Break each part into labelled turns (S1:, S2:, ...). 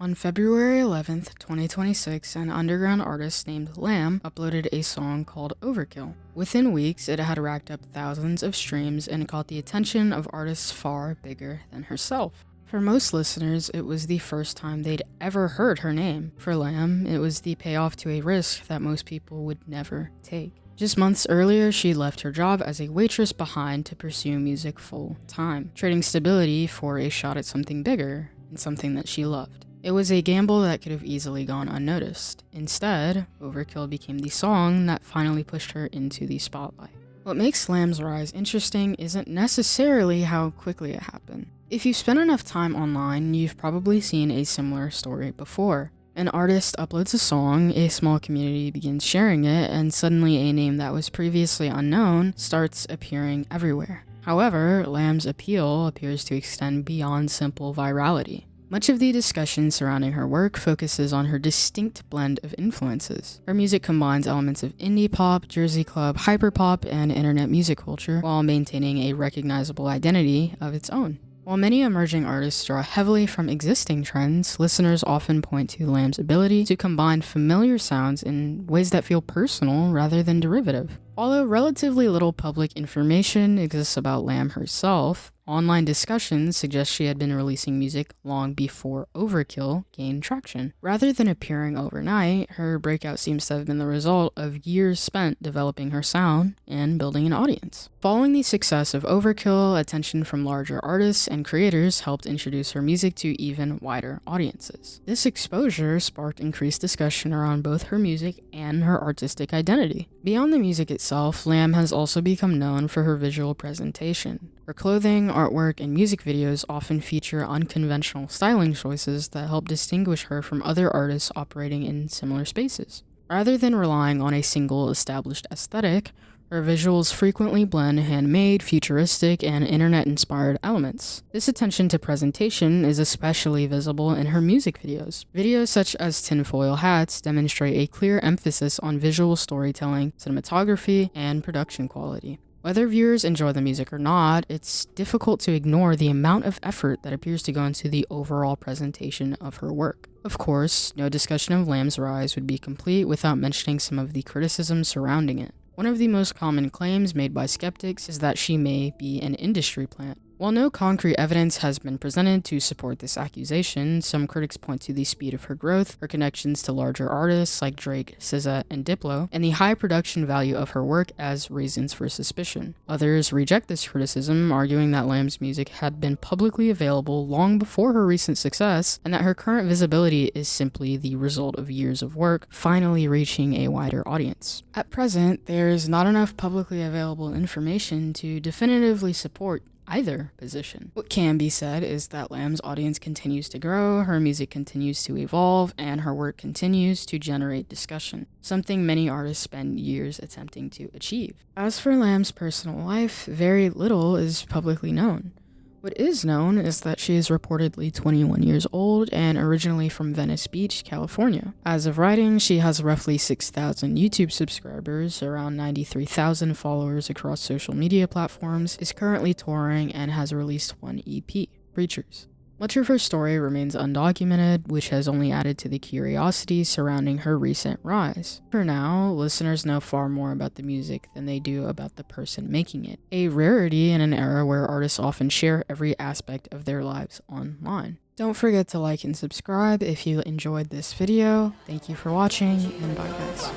S1: On February 11th, 2026, an underground artist named Lamb uploaded a song called Overkill. Within weeks, it had racked up thousands of streams and caught the attention of artists far bigger than herself. For most listeners, it was the first time they'd ever heard her name. For Lamb, it was the payoff to a risk that most people would never take. Just months earlier, she left her job as a waitress behind to pursue music full time, trading stability for a shot at something bigger and something that she loved. It was a gamble that could have easily gone unnoticed. Instead, Overkill became the song that finally pushed her into the spotlight. What makes Lamb's rise interesting isn't necessarily how quickly it happened. If you've spent enough time online, you've probably seen a similar story before. An artist uploads a song, a small community begins sharing it, and suddenly a name that was previously unknown starts appearing everywhere. However, Lamb's appeal appears to extend beyond simple virality. Much of the discussion surrounding her work focuses on her distinct blend of influences. Her music combines elements of indie pop, Jersey club, hyperpop, and internet music culture, while maintaining a recognizable identity of its own. While many emerging artists draw heavily from existing trends, listeners often point to Lamb's ability to combine familiar sounds in ways that feel personal rather than derivative. Although relatively little public information exists about Lamb herself, online discussions suggest she had been releasing music long before Overkill gained traction. Rather than appearing overnight, her breakout seems to have been the result of years spent developing her sound and building an audience. Following the success of Overkill, attention from larger artists and creators helped introduce her music to even wider audiences. This exposure sparked increased discussion around both her music and her artistic identity. Beyond the music itself, Lamb has also become known for her visual presentation. Her clothing, artwork, and music videos often feature unconventional styling choices that help distinguish her from other artists operating in similar spaces. Rather than relying on a single established aesthetic, her visuals frequently blend handmade, futuristic, and internet-inspired elements. This attention to presentation is especially visible in her music videos. Videos such as Tinfoil Hats demonstrate a clear emphasis on visual storytelling, cinematography, and production quality. Whether viewers enjoy the music or not, it's difficult to ignore the amount of effort that appears to go into the overall presentation of her work. Of course, no discussion of Lamb's rise would be complete without mentioning some of the criticism surrounding it. One of the most common claims made by skeptics is that she may be an industry plant. While no concrete evidence has been presented to support this accusation, some critics point to the speed of her growth, her connections to larger artists like Drake, SZA, and Diplo, and the high production value of her work as reasons for suspicion. Others reject this criticism, arguing that Lamb's music had been publicly available long before her recent success, and that her current visibility is simply the result of years of work finally reaching a wider audience. At present, there is not enough publicly available information to definitively support either position. What can be said is that Lamb's audience continues to grow, her music continues to evolve, and her work continues to generate discussion, something many artists spend years attempting to achieve. As for Lamb's personal life, very little is publicly known. What is known is that she is reportedly 21 years old and originally from Venice Beach, California. As of writing, she has roughly 6,000 YouTube subscribers, around 93,000 followers across social media platforms, is currently touring, and has released one EP, Preachers. Much of her story remains undocumented, which has only added to the curiosity surrounding her recent rise. For now, listeners know far more about the music than they do about the person making it, a rarity in an era where artists often share every aspect of their lives online. Don't forget to like and subscribe if you enjoyed this video. Thank you for watching, and bye guys.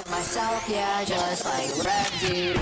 S1: Myself, yeah, just like Red Deep.